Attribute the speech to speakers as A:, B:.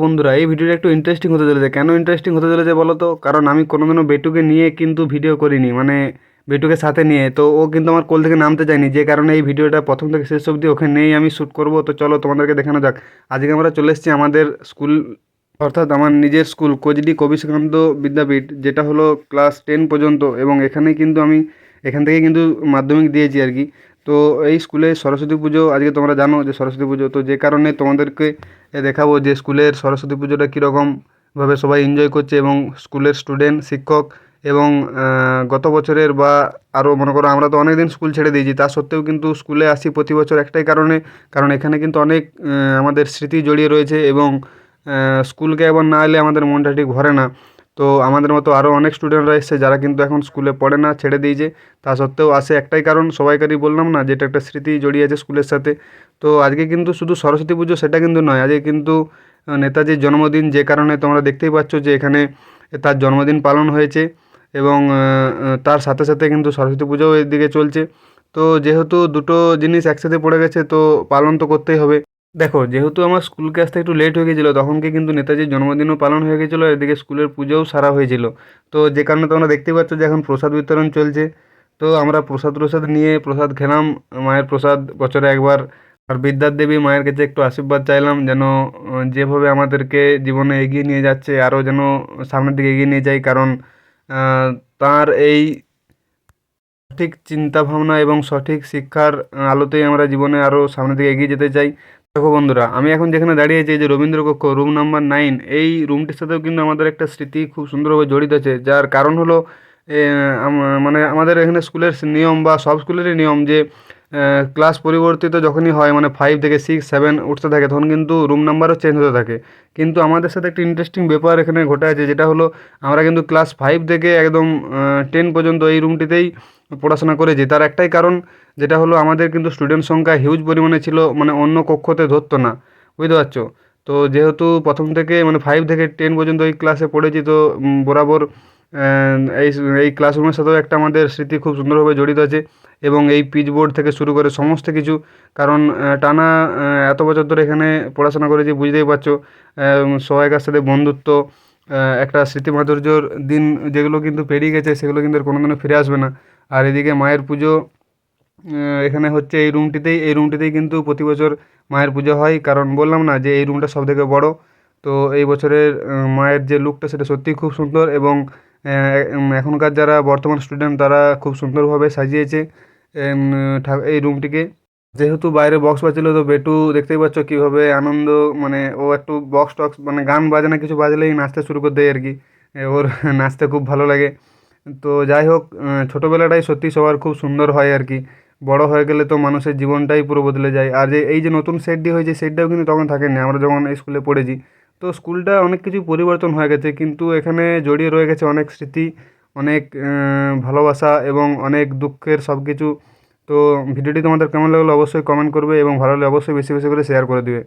A: বন্ধুরা, এই ভিডিওটা একটু ইন্টারেস্টিং হতে চলেছে। কেন ইন্টারেস্টিং হতে চলেছে বলো তো? কারণ আমি কোনোদিনও বেটুকে নিয়ে কিন্তু ভিডিও করিনি, মানে বেটুকে সাথে নিয়ে। তো ও কিন্তু আমার কোল থেকে নামতে চায়নি, যে কারণে এই ভিডিওটা প্রথম থেকে শেষ অবধি ওখানে নেই আমি শ্যুট করব। তো চলো তোমাদেরকে দেখানো যাক। আজকে আমরা চলে এসেছি আমাদের স্কুল, অর্থাৎ আমার নিজের স্কুল কোচডি কবিশ্রীকান্ত বিদ্যাপীঠ, যেটা হলো ক্লাস 10 পর্যন্ত। এবং এখানেই কিন্তু আমি এখান থেকে কিন্তু মাধ্যমিক দিয়েছি আর কি। তো এই স্কুলে সরস্বতী পুজো, আজকে তোমরা জানো যে সরস্বতী পুজো, তো যে কারণে তোমাদেরকে দেখাবো যে স্কুলের সরস্বতী পুজোটা কীরকমভাবে সবাই এনজয় করছে, এবং স্কুলের স্টুডেন্ট, শিক্ষক, এবং গত বছরের বা আরও মনে করো আমরা তো অনেক দিন স্কুল ছেড়ে দিয়েছি, তা সত্ত্বেও কিন্তু স্কুলে আসি প্রতি বছর একটাই কারণে, কারণ এখানে কিন্তু অনেক আমাদের স্মৃতি জড়িয়ে রয়েছে। এবং স্কুলকে একবার না এলে আমাদের মনটা ঠিক ভরে না। তো আমাদের মতো আরও অনেক স্টুডেন্টরা এসছে যারা কিন্তু এখন স্কুলে পড়ে না, ছেড়ে দিয়েছে। তা সত্ত্বেও আসে একটাই কারণ, সবাইকারই বললাম না, যেটা একটা স্মৃতি জড়িয়ে আছে স্কুলের সাথে। তো আজকে কিন্তু শুধু সরস্বতী পুজো সেটা কিন্তু নয়, আজকে কিন্তু নেতাজির জন্মদিন, যে কারণে তোমরা দেখতেই পাচ্ছ যে এখানে তার জন্মদিন পালন হয়েছে। এবং তার সাথে সাথে কিন্তু সরস্বতী পুজোও এদিকে চলছে। তো যেহেতু দুটো জিনিস একসাথে পড়ে গেছে, তো পালন তো করতেই হবে। দেখো, যেহেতু আমার স্কুলকে আসতে একটু লেট হয়ে গেছিলো, তখনকে কিন্তু নেতাজির জন্মদিনও পালন হয়ে গেছিলো, এদিকে স্কুলের পুজোও সারা হয়েছিল। তো যে কারণে তোমরা দেখতেই পাচ্ছ যে এখন প্রসাদ বিতরণ চলছে। তো আমরা প্রসাদ নিয়ে প্রসাদ খেলাম, মায়ের প্রসাদ বছরে একবার। আর বিদ্যার দেবী মায়ের কাছে একটু আশীর্বাদ চাইলাম, যেন যেভাবে আমাদেরকে জীবনে এগিয়ে নিয়ে যাচ্ছে আরও যেন সামনের দিকে এগিয়ে নিয়ে যায়। কারণ তার এই সঠিক চিন্তাভাবনা এবং সঠিক শিক্ষার আলোতেই আমরা জীবনে আরও সামনের দিকে এগিয়ে যেতে চাই। দেখো বন্ধুরা, আমি এখন যেখানে দাঁড়িয়ে আছি, এই যে রবীন্দ্র কক্ষ রুম নাম্বার 9, এই রুমটির সাথেও কিন্তু আমাদের একটা স্মৃতি খুব সুন্দরভাবে জড়িত আছে। যার কারণ হলো মানে আমাদের এখানে স্কুলের নিয়ম, বা সব স্কুলেরই নিয়ম, যে ক্লাস পরিবর্তিত যখনই হয়, মানে 5 থেকে 6, 7 উঠতে থাকে, তখন কিন্তু রুম নাম্বারও চেঞ্জ হতে থাকে। কিন্তু আমাদের সাথে একটা ইন্টারেস্টিং ব্যাপার এখানে ঘটে আছে, যেটা হলো আমরা কিন্তু ক্লাস 5 থেকে একদম 10 পর্যন্ত এই রুমটিতেই পড়াশোনা করেছি। তার একটাই কারণ, যেটা হলো আমাদের কিন্তু স্টুডেন্ট সংখ্যা হিউজ পরিমাণে ছিল, মানে অন্য কক্ষতে ধরতো না, বুঝতে পারছো? তো যেহেতু প্রথম থেকে মানে 5 থেকে 10 পর্যন্ত এই ক্লাসে পড়েছি, তো বরাবর এই এই ক্লাসরুমের সাথেও একটা আমাদের স্মৃতি খুব সুন্দরভাবে জড়িত আছে। এবং এই পিচবোর্ড থেকে শুরু করে সমস্ত কিছু, কারণ টানা এত বছর ধরে এখানে পড়াশোনা করেছি, বুঝতেই পারছো। সবাইকার সাথে বন্ধুত্ব, একটা স্মৃতিমাধুর্যর দিন যেগুলো কিন্তু পেরিয়ে গেছে, সেগুলো কিন্তু আর কোনোদিনও ফিরে আসবে না। আর এদিকে মায়ের পুজো এখানে হচ্ছে এই রুমটিতেই কিন্তু প্রতি বছর মায়ের পুজো হয়, কারণ বললাম না যে এই রুমটা সবথেকে বড়। তো এই বছরের মায়ের যে লুকটা সেটা সত্যিই খুব সুন্দর। এবং এখনকার যারা বর্তমান স্টুডেন্ট তারা খুব সুন্দরভাবে সাজিয়েছে এই রুমটিকে। যেহেতু বাইরে বক্স বাজছিল, তো বেটু দেখতেই পাচ্ছ কীভাবে আনন্দ, মানে ও একটু বক্স টক্স মানে গান বাজনা কিছু বাজলেই নাচতে শুরু করে দেয় আর কি। ওর নাচতে খুব ভালো লাগে। তো যাই হোক, ছোটোবেলাটাই সত্যি সবার খুব সুন্দর হয় আর কি। বড় হয়ে গেলে তো মানুষের জীবনটাই পুরো বদলে যায়। আর যে এই যে নতুন সেটটি হয়েছে, সেটটাও কিন্তু তখন থাকেনি আমরা যখন এই স্কুলে পড়েছি। তো স্কুলটা অনেক কিছু পরিবর্তন হয়ে গেছে, কিন্তু এখানে জড়িয়ে রয়ে গেছে অনেক স্মৃতি, অনেক ভালোবাসা, এবং অনেক দুঃখের সব কিছু। তো ভিডিওটি তোমাদের কেমন লাগলো অবশ্যই কমেন্ট করবে, এবং ভালো লাগলে অবশ্যই বেশি বেশি করে শেয়ার করে দিবে।